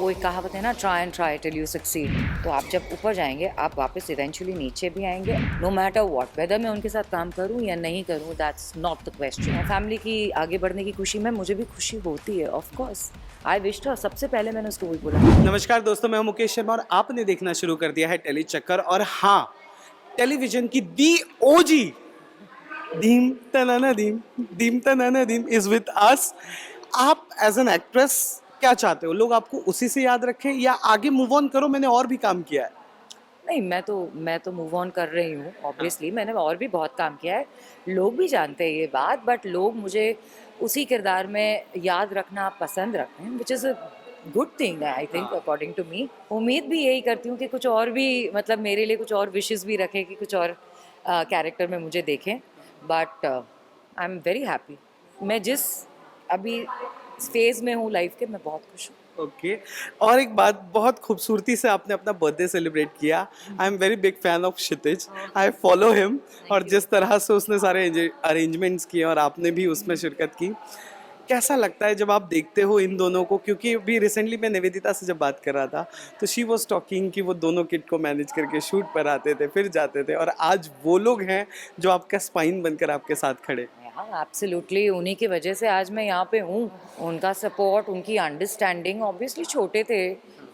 वो एक कहावत है ना, ट्राई टिल यू सक्सीड। तो आप जब ऊपर जाएंगे आप वापस इवेंचुअली नीचे भी आएंगे, नो मैटर व्हाट, वेदर मैं उनके साथ काम करूं या नहीं करूं, that's not the question. Family की आगे बढ़ने की खुशी में मुझे भी खुशी होती है, of course. I wish to, सबसे पहले मैंने उसको वही बोला। नमस्कार दोस्तों, मैं हूं मुकेश शर्मा और आपने देखना शुरू कर दिया है टेली चक्कर। और हाँ, टेलीविजन की दी ओजी धीम तनाना धीम इज विद अस। आप एज एन एक्ट्रेस क्या चाहते हो, लोग आपको उसी से याद रखें या आगे मूव ऑन करो, मैंने और भी काम किया है? नहीं, मैं तो मूव ऑन कर रही हूँ, ऑब्वियसली मैंने और भी बहुत काम किया है, लोग भी जानते हैं ये बात, बट लोग मुझे उसी किरदार में याद रखना पसंद रखते हैं, which is a good thing I think, according to me. उम्मीद भी यही करती हूँ कि कुछ और भी, मतलब मेरे लिए कुछ और विशेस भी रखें कि कुछ और कैरेक्टर में मुझे देखें, but I am very happy. मैं जिस अभी फेज में हूँ लाइफ के, मैं बहुत खुश हूँ। ओके। और एक बात, बहुत खूबसूरती से आपने अपना बर्थडे सेलिब्रेट किया। I am very big fan of Kshitij, I follow him. और जिस तरह से उसने सारे अरेंजमेंट्स किए और आपने भी उसमें शिरकत की, कैसा लगता है जब आप देखते हो इन दोनों को? क्योंकि अभी रिसेंटली मैं निवेदिता से जब बात कर रहा था तो शी वॉज टॉकिंग कि वो दोनों किड को मैनेज करके शूट पर आते थे, फिर जाते थे, और आज वो लोग हैं जो आपका स्पाइन बनकर आपके साथ खड़े। हाँ, एब्सोल्युटली, उन्हीं की वजह से आज मैं यहाँ पे हूँ। उनका सपोर्ट, उनकी अंडरस्टैंडिंग, ऑब्वियसली छोटे थे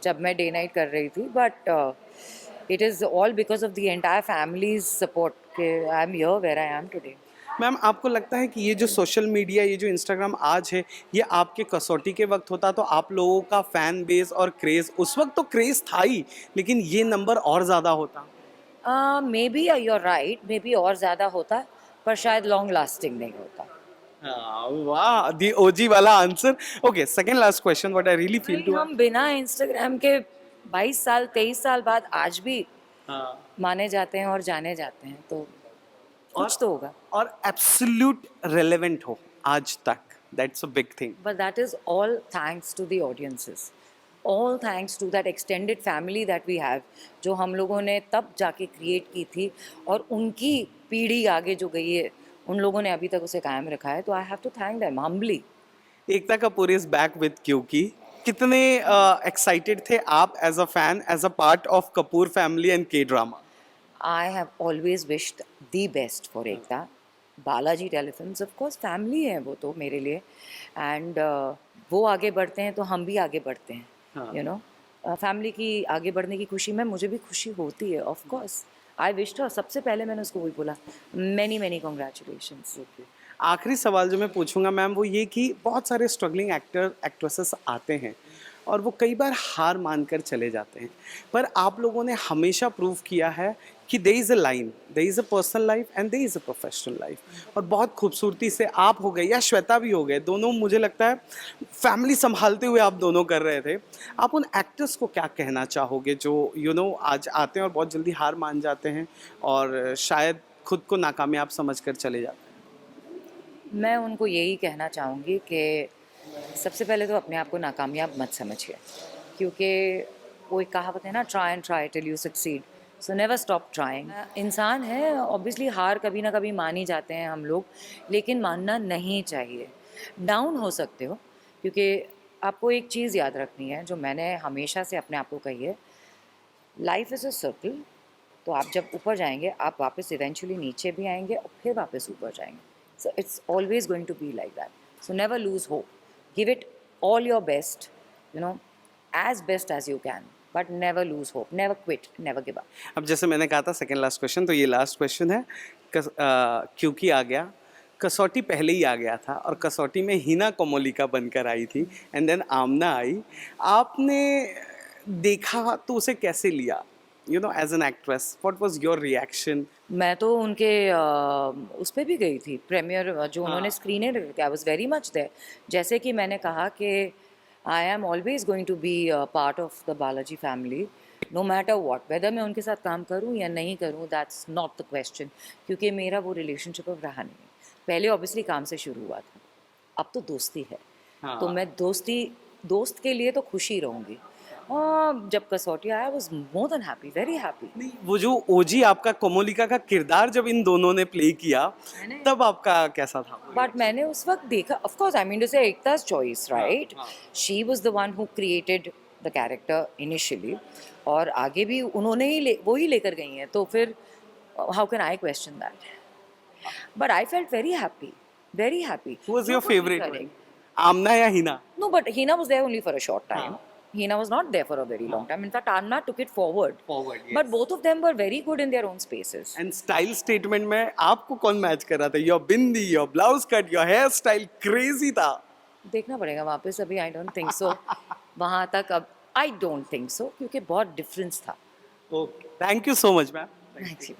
जब मैं डे नाइट कर रही थी, but it is all because of the entire family's support के I am here where I am today. Ma'am, आपको लगता है कि ये जो सोशल मीडिया, ये जो इंस्टाग्राम आज है, ये आपके कसौटी के वक्त होता तो आप लोगों का फैन बेस और क्रेज, उस वक्त तो क्रेज था ही, लेकिन ये नंबर और ज़्यादा होता? Maybe you are right, maybe और ज़्यादा होता, पर शायद लॉन्ग लास्टिंग नहीं होता। हाँ, वाह, दी ओजी वाला answer. Okay, second last question, what I really feel नहीं, टू। हम बिना इंस्टाग्राम के 22 साल 23 साल बाद आज भी हाँ। माने जाते हैं और जाने जाते हैं, तो और कुछ तो होगा। और एब्सोल्यूट रेलेवेंट हो आज तक, that's a big thing. But that is all thanks to the audiences. All thanks to that extended family that we have, जो हम लोगों ने तब जाके क्रिएट की थी, और उनकी पीढ़ी आगे जो गई है, उन लोगों ने अभी तक उसे कायम रखा है, तो I have to thank them humbly. Ekta Kapoor is back with क्योंकि कितने एक्साइटेड थे आप as a fan, as a part of Kapoor family and K drama? I have always wished the best for Ekta. Balaji Telefilms of course family है वो तो मेरे लिए, and वो आगे बढ़ते हैं तो हम भी आगे बढ़ते हैं, यू नो। फैमिली की आगे बढ़ने की खुशी में मुझे भी खुशी होती है, of course. I wish to, सबसे पहले मैंने उसको वही बोला, मैनी मैनी कॉन्ग्रेचुलेशंस। आखिरी सवाल जो मैं पूछूंगा मैम, वो ये कि बहुत सारे स्ट्रगलिंग एक्टर एक्ट्रेसेस आते हैं और वो कई बार हार मानकर चले जाते हैं, पर आप लोगों ने हमेशा प्रूव किया है कि there is a line, there is a personal life and there is a professional life. और बहुत खूबसूरती से आप हो गए या श्वेता भी हो गए, दोनों मुझे लगता है फैमिली संभालते हुए आप दोनों कर रहे थे। आप उन एक्टर्स को क्या कहना चाहोगे जो आज आते हैं और बहुत जल्दी हार मान जाते हैं और शायद खुद को नाकामयाब समझ कर चले जाते हैं? मैं उनको यही कहना चाहूँगी कि सबसे पहले तो अपने आप को नाकामयाब मत समझिए, क्योंकि वो एक कहावत है ना, try till you succeed, so never stop trying. इंसान है, ऑब्वियसली हार कभी ना कभी मान ही जाते हैं हम लोग, लेकिन मानना नहीं चाहिए। डाउन हो सकते हो, क्योंकि आपको एक चीज़ याद रखनी है जो मैंने हमेशा से अपने आप को कही है, लाइफ इज़ अ सर्कल। तो आप जब ऊपर जाएंगे आप वापस इवेंचुअली नीचे भी आएंगे और फिर वापस ऊपर जाएंगे, so it's always going to be like that. So never lose hope, give it all your best, you know, as best as you can, but never lose hope, never quit, never give up. अब जैसे मैंने कहा था second last question, तो ये last question है। क्योंकि आ गया, कसौटी पहले ही आ गया था और कसौटी में हीना कोमोलिका बनकर आई थी एंड देन आमना आई। आपने देखा तो उसे कैसे लिया, as an actress, what was your reaction? मैं तो उनके उस पर भी गई थी, प्रीमियर जो उन्होंने स्क्रीन है, I was very much there. जैसे कि मैंने कहा कि I am always going to be part of the Balaji family, no matter what, whether मैं उनके साथ काम करूं या नहीं करूं, दैट्स नॉट द क्वेश्चन, क्योंकि मेरा वो रिलेशनशिप अब रहा नहीं है। पहले ऑब्वियसली काम से शुरू हुआ था, अब तो दोस्ती है। तो मैं दोस्त के लिए तो खुश ही रहूँगी। जब कसौटी आया, I was more than happy, very happy. नहीं, वो जो ओजी आपका कोमोलिका का किरदार जब इन दोनों ने प्ले किया, तब आपका कैसा था? बट मैंने उस वक्त देखा, of course, I mean to say, Ekta's choice, हाँ, right? हाँ। She was the one who created the character initially, और आगे भी उन्होंने ही वो ही लेकर गई हैं, तो फिर how can I question that? But I felt very happy, very happy. Who was your favorite one? आमना या Hina? No, but Hina was there only for a short time. हाँ. Hina was not there for a very long time. In fact, Anna took it forward. Forward, yes. But both of them were very good in their own spaces. And style statement में आपको कौन match कर रहा था? Your bindi, your blouse cut, your hair style crazy था. देखना पड़ेगा वापस, अभी आई डोंट थिंक सो. वहाँ तक अब आई डोंट थिंक सो, क्योंकि बहुत डिफरेंस था. Okay, thank you so much ma'am. Thank you.